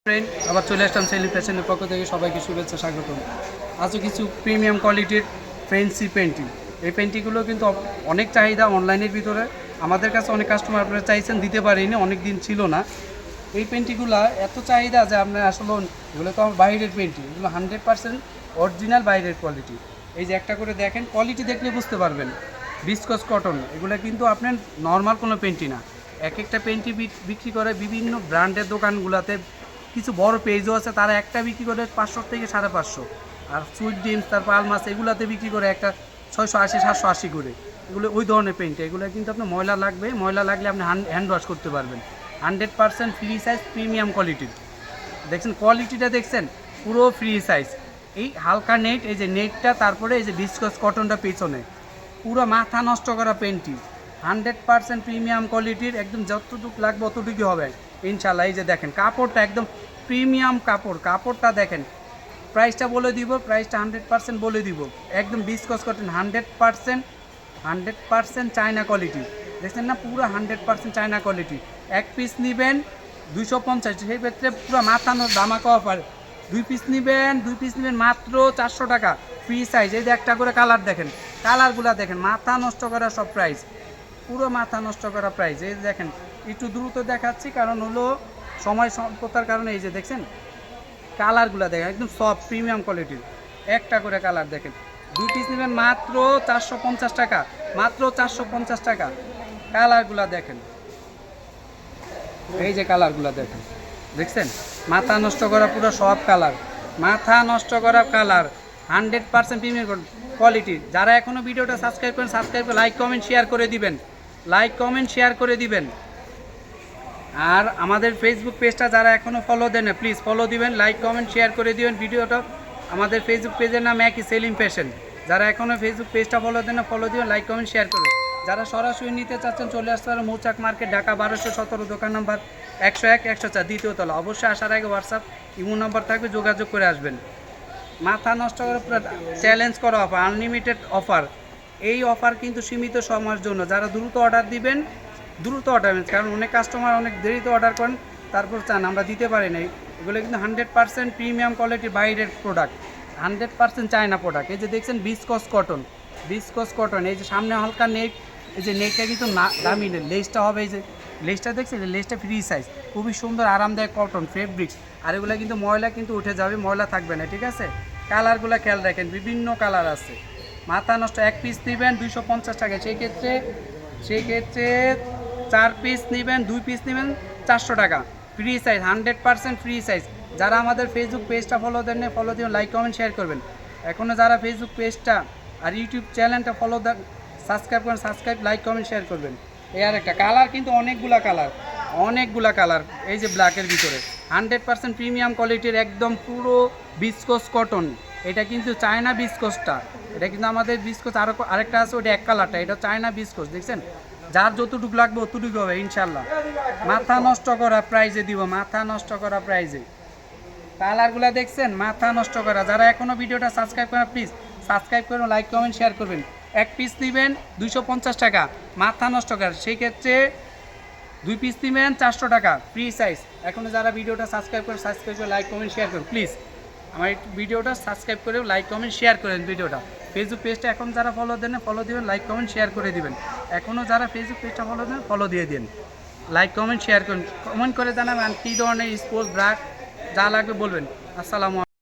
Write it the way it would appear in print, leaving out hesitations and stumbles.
Friend আবার চলে আসলাম সেলিম ফ্যাশনের পক্ষ থেকে সবাইকে শুভেচ্ছা স্বাগতম। আজও কিছু প্রিমিয়াম কোয়ালিটির ফ্যান্সি পেন্টিং, এই পেন্টিংগুলো কিন্তু অনেক চাহিদা অনলাইনের ভিতরে। আমাদের কাছে অনেক কাস্টমার আপনারা চাইছেন, দিতে পারিনি, অনেক দিন ছিল না। এই পেন্টিংগুলো এত চাহিদা যে আপনার আসলে এগুলো তো আমার বাইরের পেন্টিং, এগুলো 100% অরিজিনাল বাইরের কোয়ালিটি। এই যে একটা করে দেখেন, কোয়ালিটি দেখলে বুঝতে পারবেন। ভিসকস কটন, এগুলো কিন্তু আপনার নর্মাল কোনো পেন্টি না। এক একটা পেন্টি বিক্রি করে বিভিন্ন ব্র্যান্ডের দোকানগুলোতে, কিছু বড় পেজও আছে, তারা একটা বিক্রি করে 500 থেকে 550। আর সুইট ডিমস, তারপর আলমাস, এগুলাতে বিক্রি করে একটা 680 780 করে। এগুলো ওই ধরনের পেন্ট, এগুলো কিন্তু আপনার ময়লা লাগবে, ময়লা লাগলে আপনি হ্যান্ড ওয়াশ করতে পারবেন। 100% ফ্রি সাইজ প্রিমিয়াম কোয়ালিটির। দেখছেন কোয়ালিটিটা, দেখছেন পুরো ফ্রি সাইজ। এই হালকা নেট, এই যে নেটটা, তারপরে এই যে ভিসকস কটনটা পেছনে, পুরো মাথা নষ্ট করা পেন্টি। 100% প্রিমিয়াম কোয়ালিটির, একদম যতটুকু লাগবে অতটুকু হবে ইনশাল্লাহ। এই যে দেখেন কাপড়টা একদম প্রিমিয়াম কাপড়, কাপড়টা দেখেন। প্রাইসটা বলে দিব, প্রাইসটা 100% বলে দিব। একদম ভিসকস কটন, 100% চায়না কোয়ালিটি। দেখছেন না, পুরো 100% চায়না কোয়ালিটি। এক পিস নেবেন 250, সেই ক্ষেত্রে পুরো মাথানো দামাকা অফার। দুই পিস নেবেন মাত্র 400 টাকা, ফ্রি সাইজ। এই যে একটা করে কালার দেখেন, কালারগুলো দেখেন, মাথা নষ্ট করা সব প্রাইস, পুরো মাথা নষ্ট করা প্রাইস। এই দেখেন, একটু দ্রুত দেখাচ্ছি কারণ হলো সময় স্বল্পতার কারণে। এই যে দেখছেন কালারগুলো দেখেন, একদম সফট প্রিমিয়াম কোয়ালিটির। একটা করে কালার দেখেন, দুই পিস নেবেন মাত্র 450 টাকা, মাত্র 450 টাকা। কালারগুলো দেখেন, এই যে কালারগুলো দেখেন, দেখছেন মাথা নষ্ট করা পুরো সব কালার, মাথা নষ্ট করা কালার। 100% premium quality. যারা এখনও ভিডিওটা সাবস্ক্রাইব করেন, সাবস্ক্রাইব করে লাইক কমেন্ট শেয়ার করে দিবেন, লাইক কমেন্ট শেয়ার করে দিবেন। আর আমাদের ফেসবুক পেজটা যারা এখনও ফলো দেন না, প্লিজ ফলো দিবেন, লাইক কমেন্ট শেয়ার করে দিবেন ভিডিওটা। আমাদের ফেসবুক পেজের নাম একই, সেলিম ফ্যাশন। যারা এখনও ফেসবুক পেজটা ফলো দেন না, ফলো দিবেন, লাইক কমেন্ট শেয়ার করবেন। যারা সরাসরি নিতে চাচ্ছেন চলে আসতে পারেন মৌচাক মার্কেট, ঢাকা 1217, দোকান নাম্বার 101 104, দ্বিতীয় তলা। অবশ্যই আসার আগে হোয়াটসঅ্যাপ ইমো নাম্বার থাকবে, যোগাযোগ করে আসবেন। মাথা নষ্ট করে পুরো চ্যালেঞ্জ করা অফার, আনলিমিটেড অফার। এই অফার কিন্তু সীমিত সময়ের জন্য। যারা দ্রুত অর্ডার দিবেন, দ্রুত অর্ডার, কারণ অনেক কাস্টমার অনেক দেরিতে অর্ডার করেন, তারপর চান আমরা দিতে পারি না। এগুলো কিন্তু 100% প্রিমিয়াম কোয়ালিটির বাইরের প্রোডাক্ট, 100% চায়না প্রোডাক্ট। এই যে দেখছেন ভিসকস কটন, ভিসকস কটন। এই যে সামনে হালকা নেক, এই যে নেকটা কিন্তু দামি নেই, লেসটা হবে, এই যে লেসটা দেখছেন, লেসটা ফ্রি সাইজ, খুবই সুন্দর আরামদায়ক কটন ফেব্রিক্স। আর এগুলো কিন্তু ময়লা কিন্তু উঠে যাবে, ময়লা থাকবে না, ঠিক আছে। কালারগুলো খেয়াল রাখেন, বিভিন্ন কালার আছে। মাথা নষ্ট। এক পিস নেবেন 250 টাকা, সেই ক্ষেত্রে 4 পিস নেবেন, 2 পিস নেবেন 400 টাকা, ফ্রি সাইজ, 100% ফ্রি সাইজ। যারা আমাদের ফেসবুক পেজটা ফলো দেন না, ফলো দিয়ে লাইক কমেন্ট শেয়ার করবেন। এখনও যারা ফেসবুক পেজটা আর ইউটিউব চ্যানেলটা ফলো দেন, সাবস্ক্রাইব করেন, সাবস্ক্রাইব, লাইক কমেন্ট শেয়ার করবেন। এই আর একটা কালার কিন্তু অনেকগুলা কালার, এই যে ব্ল্যাকের ভিতরে 100% প্রিমিয়াম কোয়ালিটির, একদম পুরো ভিসকস কটন। এটা কিন্তু চায়না ভিসকসটা, এটা কিন্তু আমাদের ভিসকস আরেকটা আছে, ওটা এক কালারটা, এটা চায়না ভিসকস। দেখছেন, যার যতটুকু লাগবে অতটুকু হবে ইনশাল্লাহ। মাথা নষ্ট করা প্রাইজে দিব, মাথা নষ্ট করা প্রাইজে। কালারগুলো দেখছেন, মাথা নষ্ট করা। যারা এখনও ভিডিওটা সাবস্ক্রাইব করেন, প্লিজ সাবস্ক্রাইব করুন, লাইক কমেন্ট শেয়ার করবেন। এক পিস নেবেন 250 টাকা, মাথা নষ্ট করা। সেই ক্ষেত্রে 2 পিস নেবেন 400 টাকা, ফ্রি সাইজ। এখনও যারা ভিডিওটা সাবস্ক্রাইব করে, লাইক কমেন্ট শেয়ার করুন প্লিজ। আমার ভিডিওটা সাবস্ক্রাইব করে লাইক কমেন্ট শেয়ার করেন ভিডিওটা। ফেসবুক পেজটা এখন যারা ফলো দেন, ফলো দিবেন, লাইক কমেন্ট শেয়ার করে দিবেন। এখনও যারা ফেসবুক পেজটা ফলো দেন, ফলো দিয়ে দিন, লাইক কমেন্ট শেয়ার করুন। কমেন্ট করে জানাবেন কী ধরনের স্পোর্টস ব্র্যাক যা লাগবে বলবেন। আসসালামু আলাইকুম।